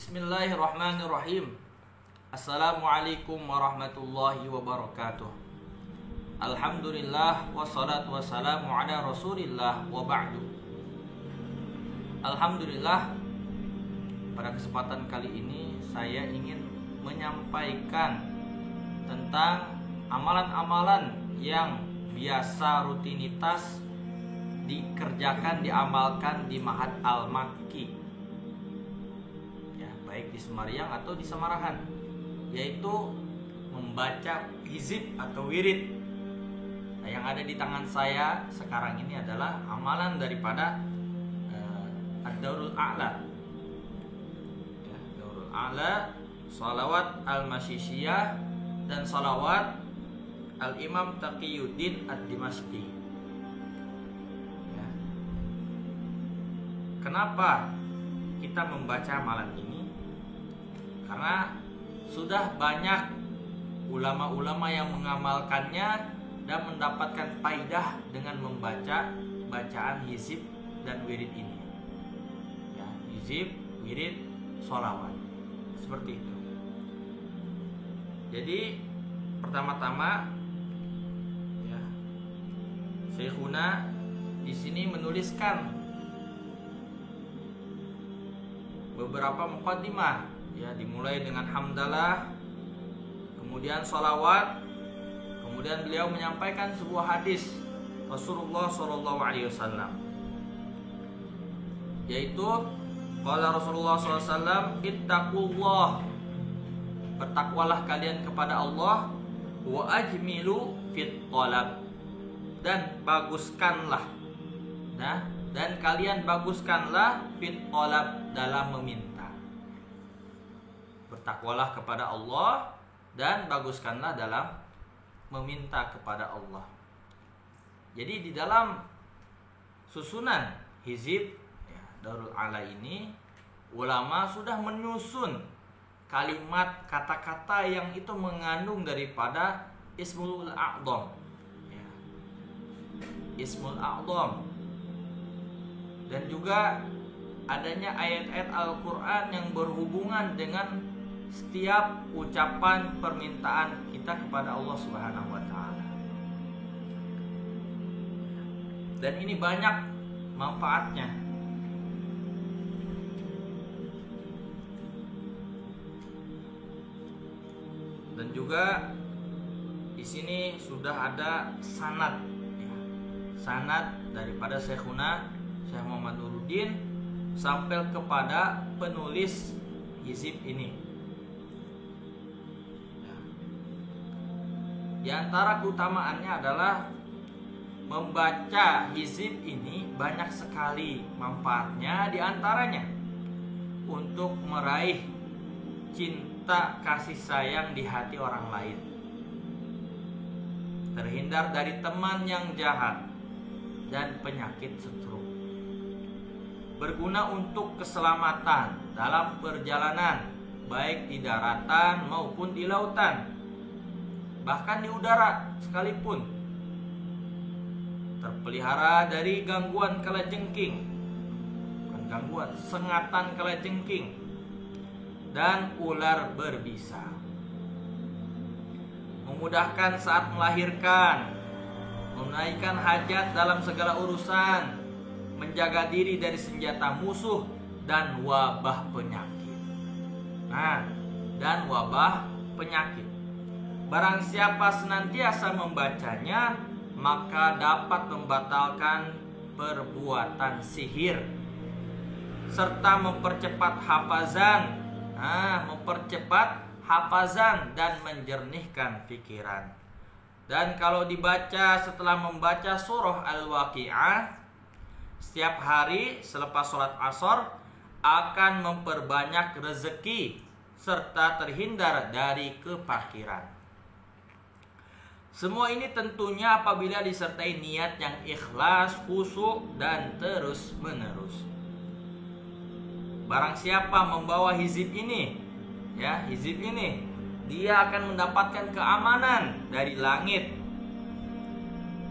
Bismillahirrahmanirrahim. Assalamualaikum warahmatullahi wabarakatuh. Alhamdulillah wassalatu wassalamu ala Rasulillah wa ba'du. Alhamdulillah, pada kesempatan kali ini saya ingin menyampaikan tentang amalan-amalan yang biasa rutinitas dikerjakan, diamalkan di Ma'had Al-Makki, baik di Semariang atau di Samarahan, yaitu membaca hizib atau wirid. Nah, yang ada di tangan saya sekarang ini adalah amalan daripada Ad-Daurul A'la, Daurul A'la, salawat al-Masyishiyah dan salawat al-Imam Taqiyuddin Ad-Dimashqi. Kenapa kita membaca amalan ini? Karena sudah banyak ulama-ulama yang mengamalkannya dan mendapatkan faidah dengan membaca bacaan hizib dan wirid ini. Hizib, wirid, sholawat, seperti itu. Jadi pertama-tama, Syekhuna di sini menuliskan beberapa muqaddimah, dimulai dengan hamdalah, kemudian sholawat, kemudian beliau menyampaikan sebuah hadis Rasulullah SAW, yaitu qala Rasulullah SAW, ittaqullah, bertakwalah kalian kepada Allah, wa ajmilu fit talab, dan baguskanlah, dan kalian baguskanlah fit talab, dalam meminta. Bertakwalah kepada Allah dan baguskanlah dalam meminta kepada Allah. Jadi di dalam susunan hizib Daurul A'la ini, ulama sudah menyusun kalimat kata-kata yang itu mengandung daripada Ismul A'dham, Ismul A'dham, dan juga adanya ayat-ayat Al-Quran yang berhubungan dengan setiap ucapan permintaan kita kepada Allah Subhanahu wa Ta'ala. Dan ini banyak manfaatnya. Dan juga di sini sudah ada sanad, sanad daripada Syekhuna Syekh Muhammad Nuruddin sampai kepada penulis hizib ini. Di antara keutamaannya adalah membaca hizib ini banyak sekali manfaatnya, di antaranya untuk meraih cinta kasih sayang di hati orang lain, terhindar dari teman yang jahat dan penyakit stroke, berguna untuk keselamatan dalam perjalanan baik di daratan maupun di lautan, bahkan di udara sekalipun, terpelihara dari gangguan kalajengking, bukan gangguan, sengatan kalajengking dan ular berbisa, memudahkan saat melahirkan, menunaikan hajat dalam segala urusan, menjaga diri dari senjata musuh dan wabah penyakit. Dan wabah penyakit. Barang siapa senantiasa membacanya, maka dapat membatalkan perbuatan sihir serta mempercepat hafazan dan menjernihkan pikiran. Dan kalau dibaca setelah membaca surah Al-Waqi'ah setiap hari selepas sholat asar, akan memperbanyak rezeki serta terhindar dari kefakiran. Semua ini tentunya apabila disertai niat yang ikhlas, khusyuk, dan terus menerus. Barang siapa membawa hizib ini, dia akan mendapatkan keamanan dari langit,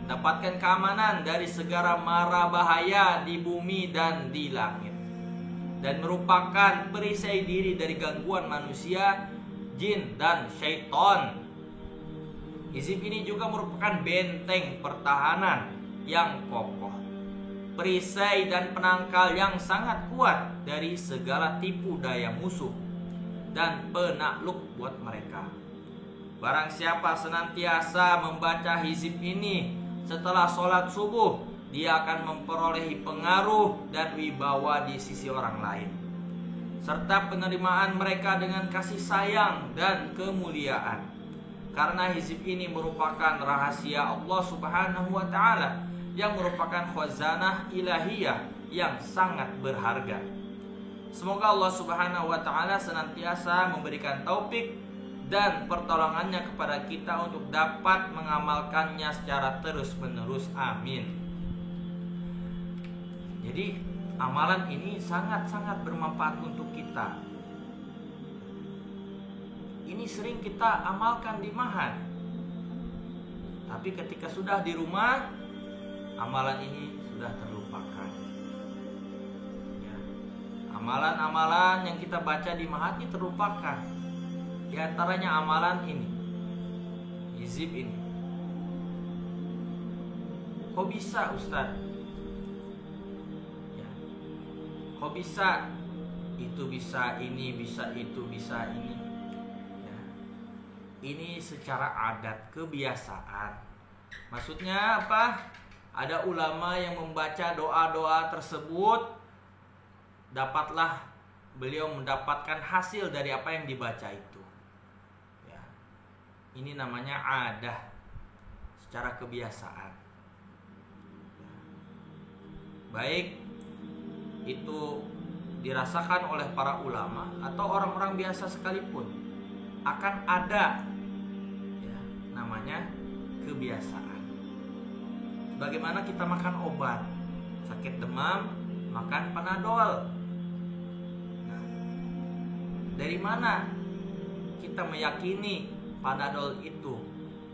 mendapatkan keamanan dari segala mara bahaya di bumi dan di langit. dan merupakan perisai diri dari gangguan manusia, jin, dan syaitan. Hizib ini juga merupakan benteng pertahanan yang kokoh, perisai dan penangkal yang sangat kuat dari segala tipu daya musuh dan penakluk buat mereka. Barang siapa senantiasa membaca hizib ini setelah sholat subuh, dia akan memperolehi pengaruh dan wibawa di sisi orang lain, serta penerimaan mereka dengan kasih sayang dan kemuliaan. Karena hizib ini merupakan rahasia Allah Subhanahu wa ta'ala yang merupakan khazanah ilahiyah yang sangat berharga. Semoga Allah Subhanahu wa ta'ala senantiasa memberikan taufik dan pertolongannya kepada kita untuk dapat mengamalkannya secara terus-menerus. Amin. Jadi amalan ini sangat-sangat bermanfaat untuk kita. Ini sering kita amalkan di mahat, tapi ketika sudah di rumah, amalan ini sudah terlupakan. Ya. Amalan-amalan yang kita baca di mahat ini terlupakan. Di antaranya amalan ini, hizib ini. Kok bisa, Ustaz? Ya. Kok bisa? Itu bisa, ini bisa, itu bisa, ini. Ya. Ini secara adat, kebiasaan. Maksudnya apa? Ada ulama yang membaca doa-doa tersebut, dapatlah beliau mendapatkan hasil dari apa yang dibaca itu. Ini namanya adah, secara kebiasaan. Baik itu dirasakan oleh para ulama atau orang-orang biasa sekalipun, akan ada ya, namanya kebiasaan. Bagaimana kita makan obat, sakit demam, makan Panadol. Nah, dari mana kita meyakini Panadol itu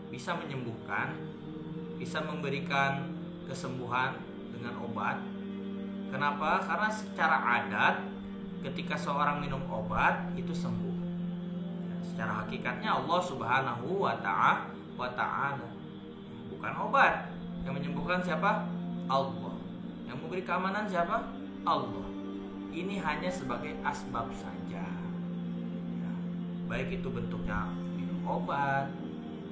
bisa menyembuhkan, bisa memberikan kesembuhan dengan obat? Kenapa? Karena secara adat ketika seorang minum obat itu sembuh. Secara hakikatnya Allah Subhanahu wa ta'ala, bukan obat. Yang menyembuhkan siapa? Allah. Yang memberi keamanan siapa? Allah. Ini hanya sebagai asbab saja. Ya. Baik itu bentuknya obat,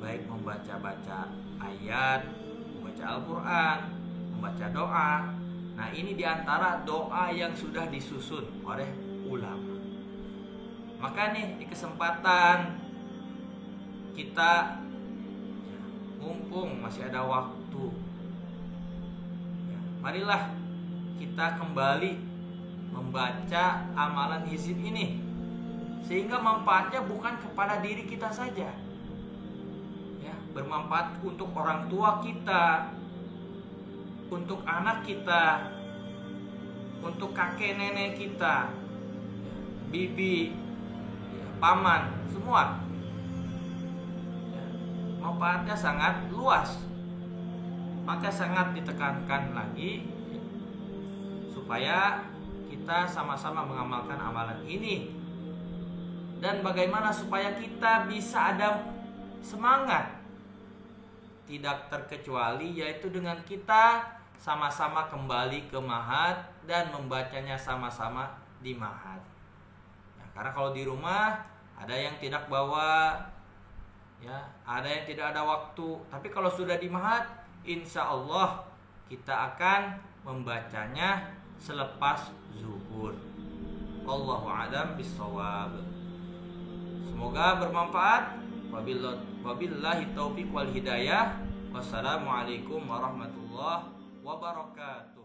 baik membaca-baca ayat, membaca Al-Quran, membaca doa. Nah, ini diantara doa yang sudah disusun oleh ulama. Maka nih di kesempatan kita, mumpung masih ada waktu, marilah kita kembali membaca amalan hizib ini, sehingga manfaatnya bukan kepada diri kita saja, ya, bermanfaat untuk orang tua kita, untuk anak kita, untuk kakek nenek kita, bibi, paman, semua. Ya, manfaatnya sangat luas. Maka sangat ditekankan lagi supaya kita sama-sama mengamalkan amalan ini. Dan bagaimana supaya kita bisa ada semangat, tidak terkecuali yaitu dengan kita sama-sama kembali ke mahat dan membacanya sama-sama di mahat. Ya, karena kalau di rumah ada yang tidak bawa, ya, ada yang tidak ada waktu. Tapi kalau sudah di mahat, insya Allah kita akan membacanya selepas zuhur. Wallahu a'lam bishawab. Semoga bermanfaat. Wabillahi taufiq wal hidayah. Wassalamualaikum warahmatullahi wabarakatuh.